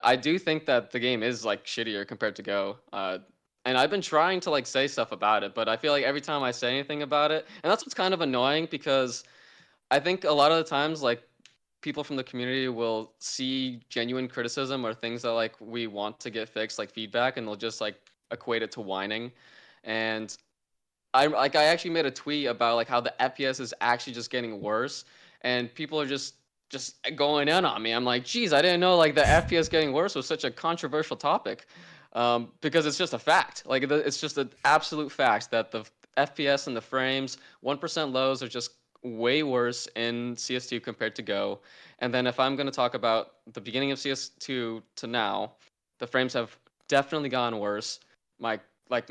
I do think that the game is like shittier compared to Go. And I've been trying to like say stuff about it, but I feel like every time I say anything about it, and that's what's kind of annoying because I think a lot of the times like people from the community will see genuine criticism or things that like we want to get fixed, like feedback, and they'll just like equate it to whining. And I actually made a tweet about like how the FPS is actually just getting worse, and people are just going in on me. I'm like, geez, I didn't know like the FPS getting worse was such a controversial topic, because it's just a fact. Like it's just an absolute fact that the FPS and the frames 1% lows are just way worse in CS2 compared to Go. And then if I'm going to talk about the beginning of CS2 to now, the frames have definitely gone worse. My like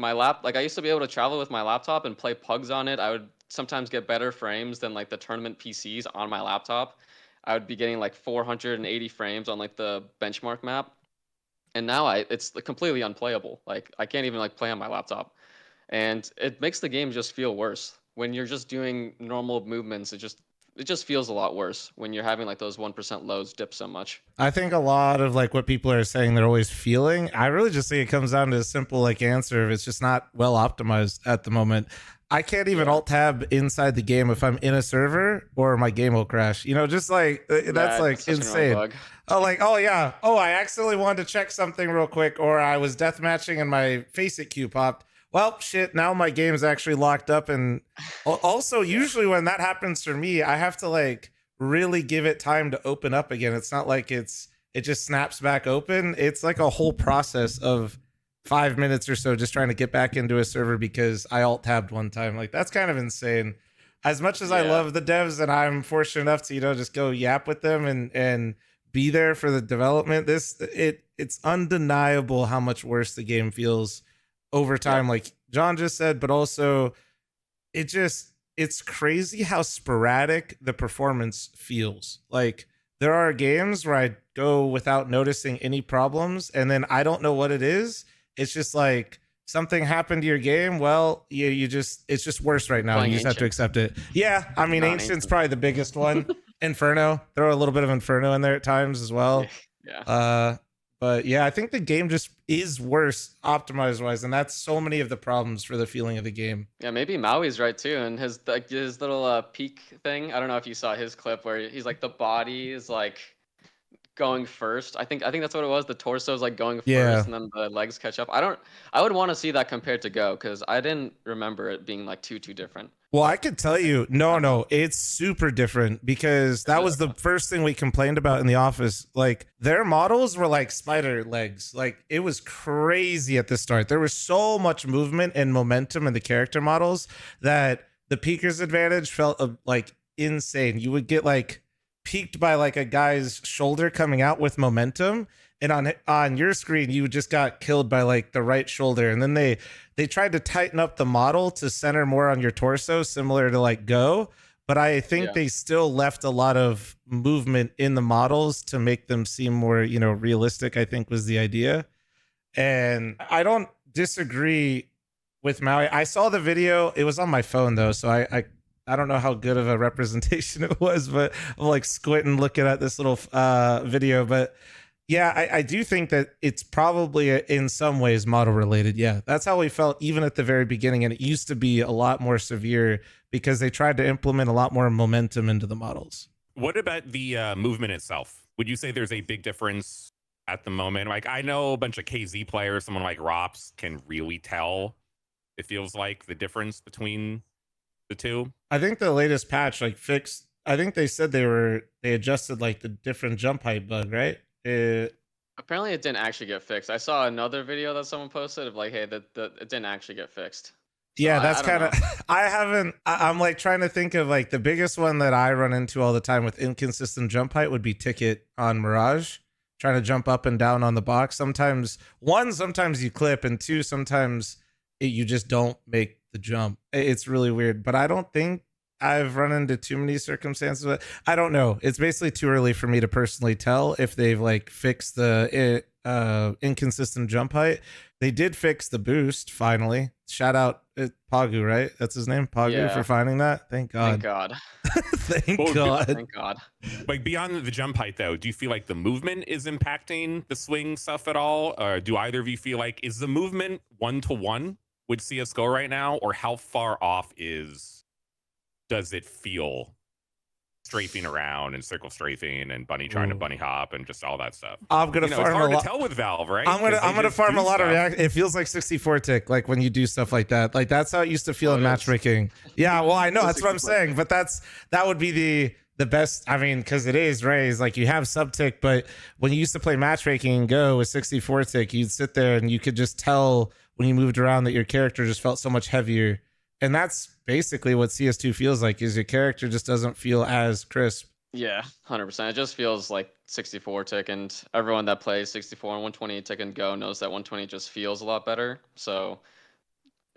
I used to be able to travel with my laptop and play pugs on it. I would sometimes get better frames than like the tournament PCs on my laptop. I would be getting like 480 frames on like the benchmark map, and now it's completely unplayable. Like I can't even like play on my laptop, and it makes the game just feel worse when you're just doing normal movements. It just feels a lot worse when you're having like those 1% lows dip so much. I think a lot of like what people are saying they're always feeling, I really just think it comes down to a simple like answer of it's just not well optimized at the moment. I can't even Yeah. alt tab inside the game if I'm in a server or my game will crash. You know, just like that's Yeah, like it's such an annoying insane. bug. Oh, like, oh yeah. Oh, I accidentally wanted to check something real quick, or I was death matching and my face it queue popped. Well, shit, now my game's actually locked up. And also, Yeah. usually when that happens for me, I have to like really give it time to open up again. It's not like it just snaps back open. It's like a whole process of 5 minutes or so just trying to get back into a server because I alt tabbed one time. Like that's kind of insane. As much as I Yeah. love the devs and I'm fortunate enough to, just go yap with them and be there for the development, it's undeniable how much worse the game feels over Yeah. time, like John just said, but also it's crazy how sporadic the performance feels. Like there are games where I go without noticing any problems and then I don't know what it is. It's just like something happened to your game. Well, you just it's just worse right You're now and playing you just have to Ancient. accept it. Yeah, I mean Not Ancient's Ancient. probably the biggest one. Inferno. Throw a little bit of Inferno in there at times as Yeah. well. Yeah. Uh but yeah, I think the game just is worse optimized wise, and that's so many of the problems for the feeling of the game. Yeah, maybe Maui's right too, and his like his little peak thing. I don't know if you saw his clip where he's like the body is like going first. I think that's what it was. The torso is like going first, Yeah. and then the legs catch up. I would want to see that compared to Go because I didn't remember it being like too different. Well, I But could tell you, I no, don't know. no, it's super different because Is that it? was the Okay. first thing we complained about in the office. Like their models were like spider legs. Like it was crazy at the start. There was so much movement and momentum in the character models that the peaker's advantage felt like insane. You would get like peaked by like a guy's shoulder coming out with momentum, and on your screen you just got killed by like the right shoulder, and then they tried to tighten up the model to center more on your torso, similar to like Go. But I think Yeah. they still left a lot of movement in the models to make them seem more, realistic, I think was the idea. And I don't disagree with Maui. I saw the video. It was on my phone though, so I don't know how good of a representation it was, but I'm like squinting looking at this little video. But yeah, I do think that it's probably in some ways model related. Yeah, that's how we felt even at the very beginning. And it used to be a lot more severe because they tried to implement a lot more momentum into the models. What about the movement itself? Would you say there's a big difference at the moment? Like, I know a bunch of KZ players, someone like Rops can really tell, it feels like, the difference between the two. I think the latest patch like fixed. I think they said they adjusted like the different jump height bug, right? Apparently, it didn't actually get fixed. I saw another video that someone posted of like, hey, that it didn't actually get fixed. So Yeah, that's I don't kind of. know. I'm like trying to think of like the biggest one that I run into all the time with inconsistent jump height would be Ticket on Mirage, trying to jump up and down on the box. Sometimes you clip, and two, sometimes you just don't make the jump. It's really weird, but I don't think I've run into too many circumstances. But I don't know. It's basically too early for me to personally tell if they've like fixed the inconsistent jump height. They did fix the boost finally. Shout out Pagu, right? That's his name, Pagu, for Yeah. finding that. Thank Thank God. God. Thank Well, God. Thank God. Like beyond the jump height, though, do you feel like the movement is impacting the swing stuff at all? Or do either of you feel like is the movement 1-to-1 with CS:GO right now, or how far off does it feel strafing around and circle strafing and bunny trying to bunny hop and just all that stuff? I'm gonna It's farm hard a lot. to tell with Valve, right? I'm 'Cause they gonna just farm do a lot of stuff. react. It feels like 64 tick, like when you do stuff like that. Like that's how it used to feel in it is. matchmaking. Yeah, well, I know It's that's what I'm 64 saying, but that would be the best. I mean, because it is raised. Like you have sub tick, but when you used to play matchmaking and go with 64 tick, you'd sit there and you could just tell when you moved around that your character just felt so much heavier. And that's basically what CS2 feels like. Is your character just doesn't feel as crisp. Yeah, 100%. It just feels like 64 tick, and everyone that plays 64 and 128 tick and go knows that 120 just feels a lot better. So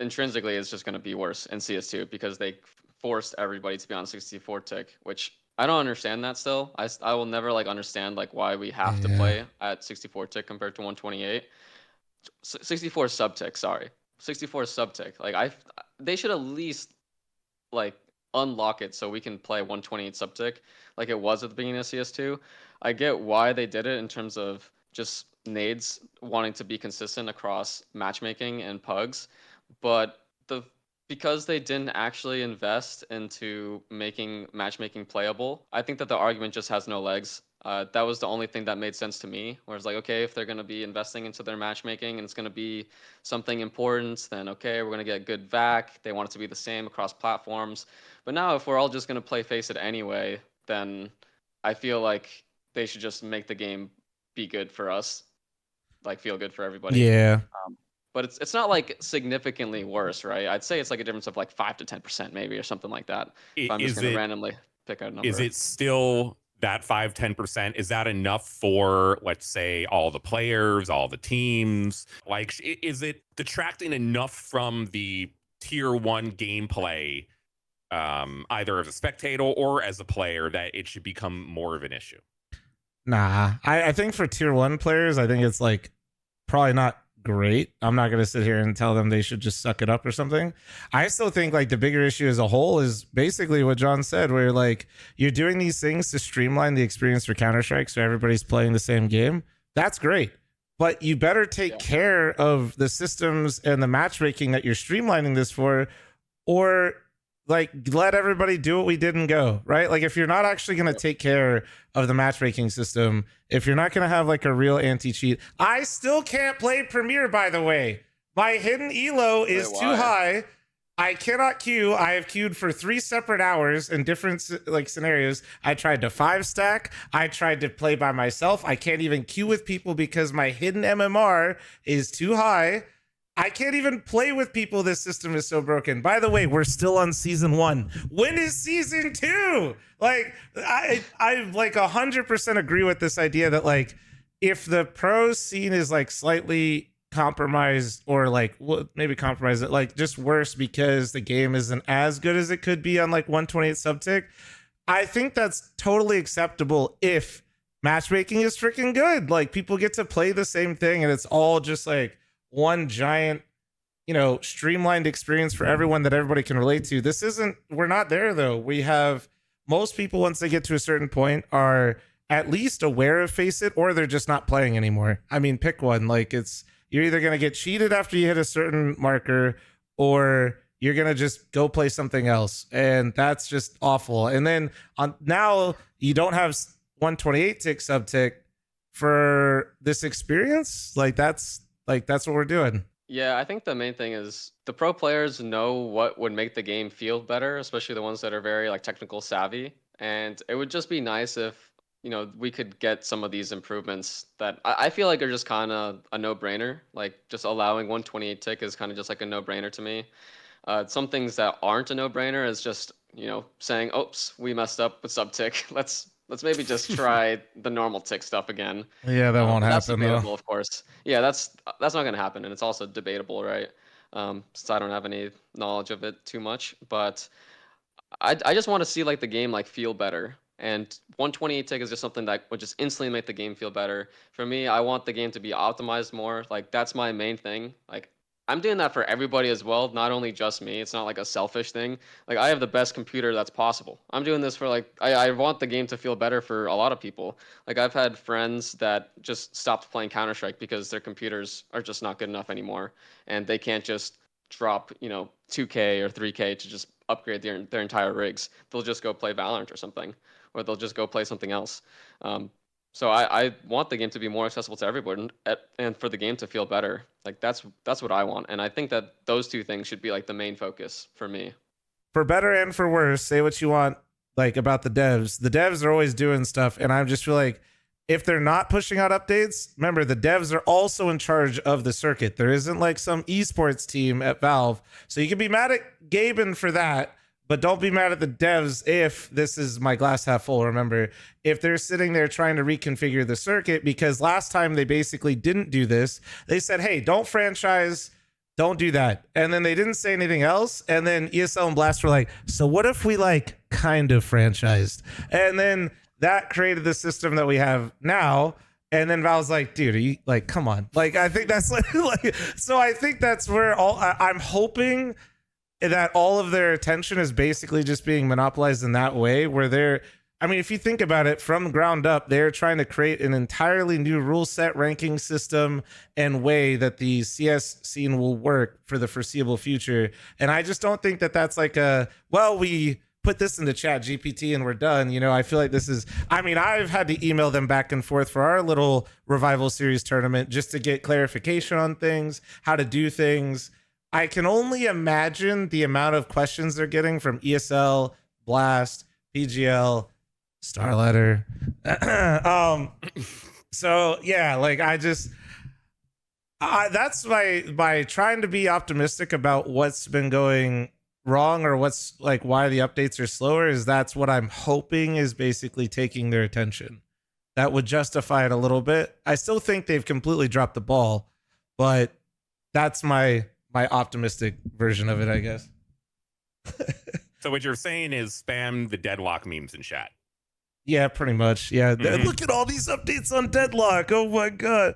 intrinsically, it's just going to be worse in CS2 because they forced everybody to be on 64 tick, which I don't understand that still. I will never like understand like why we have to play at 64 tick compared to 128. 64 sub tick, sorry. 64 sub tick. Like they should at least like unlock it so we can play 128 sub tick like it was at the beginning of CS2. I get why they did it in terms of just nades wanting to be consistent across matchmaking and pugs, but because they didn't actually invest into making matchmaking playable, I think that the argument just has no legs. That was the only thing that made sense to me. Whereas like, okay, if they're going to be investing into their matchmaking and it's going to be something important, then okay, we're going to get good VAC. They want it to be the same across platforms. But now if we're all just going to play Face It anyway, then I feel like they should just make the game be good for us, like feel good for everybody. Yeah. But it's not like significantly worse, right? I'd say it's like a difference of like 5 to 10% maybe or something like that. If I'm just going to randomly pick out a number. Is it still that 5-10%? Is that enough for, let's say, all the players, all the teams? Like, is it detracting enough from the tier 1 gameplay, either as a spectator or as a player, that it should become more of an issue? Nah, I think for tier 1 players, I think it's like probably not great. I'm not going to sit here and tell them they should just suck it up or something. I still think like the bigger issue as a whole is basically what John said, where like you're doing these things to streamline the experience for Counter-Strike so everybody's playing the same game. That's great. But you better take care of the systems and the matchmaking that you're streamlining this for, or like let everybody do what we did and go, right? Like if you're not actually going to take care of the matchmaking system, if you're not going to have like a real anti-cheat, I still can't play Premiere, by the way. My hidden elo is too high. I cannot queue. I have queued for 3 separate hours in different like scenarios. I tried to 5-stack. I tried to play by myself. I can't even queue with people because my hidden MMR is too high. I can't even play with people. This system is so broken. By the way, we're still on season 1. When is season 2? Like, I like 100% agree with this idea that like, if the pro scene is like slightly compromised or like maybe compromise it, like just worse because the game isn't as good as it could be on like 128 subtick, I think that's totally acceptable if matchmaking is freaking good. Like people get to play the same thing and it's all just like one giant, you know, streamlined experience for everyone that everybody can relate to. This isn't, we're not there though. We have most people, once they get to a certain point, are at least aware of Face It, or they're just not playing anymore. I mean, pick one. Like you're either going to get cheated after you hit a certain marker, or you're going to just go play something else. And that's just awful. And then now you don't have 128 tick subtick for this experience. Like that's what we're doing. Yeah, I think the main thing is the pro players know what would make the game feel better, especially the ones that are very like technical savvy. And it would just be nice if, you know, we could get some of these improvements that I feel like are just kind of a no-brainer. Like just allowing 128 tick is kind of just like a no-brainer to me. Some things that aren't a no-brainer is just, you know, saying, "Oops, we messed up with sub tick. Let's maybe just try the normal tick stuff again." Yeah, that won't That's happen debatable, though. of course. Yeah, that's not going to happen, and it's also debatable, right? Since I don't have any knowledge of it too much, but I just want to see like the game like feel better. And 128 tick is just something that would just instantly make the game feel better. For me, I want the game to be optimized more. Like that's my main thing. Like I'm doing that for everybody as well, not only just me. It's not like a selfish thing. Like I have the best computer that's possible. I'm doing this for like I want the game to feel better for a lot of people. Like I've had friends that just stopped playing Counter-Strike because their computers are just not good enough anymore and they can't just drop, 2K or 3K to just upgrade their entire rigs. They'll just go play Valorant or something, or they'll just go play something else. Um, so I want the game to be more accessible to everyone and for the game to feel better. Like that's what I want, and I think that those two things should be like the main focus for me. For better and for worse, say what you want like about the devs. The devs are always doing stuff, and I just feel like if they're not pushing out updates, remember the devs are also in charge of the circuit. There isn't like some esports team at Valve. So you can be mad at Gaben for that, but don't be mad at the devs if this is my glass half full. Remember, if they're sitting there trying to reconfigure the circuit, because last time they basically didn't do this, they said, hey, don't franchise, don't do that. And then they didn't say anything else. And then ESL and Blast were like, so what if we like kind of franchised? And then that created the system that we have now. And then Val's like, dude, are you like, come on. Like, I think that's like so I think that's where I'm hoping that all of their attention is basically just being monopolized in that way where I mean, if you think about it from the ground up, they're trying to create an entirely new rule set, ranking system, and way that the CS scene will work for the foreseeable future. And I just don't think that that's like we put this into Chat GPT and we're done. I feel like this is, I mean, I've had to email them back and forth for our little Revival Series tournament just to get clarification on things, how to do things. I can only imagine the amount of questions they're getting from ESL, Blast, PGL, Starladder. So yeah, like that's my trying to be optimistic about what's been going wrong or what's like why the updates are slower is that's what I'm hoping is basically taking their attention. That would justify it a little bit. I still think they've completely dropped the ball, but that's my optimistic version of it, I guess. So what you're saying is spam the deadlock memes in chat. Yeah, pretty much. Yeah. Look at all these updates on Deadlock. Oh my God.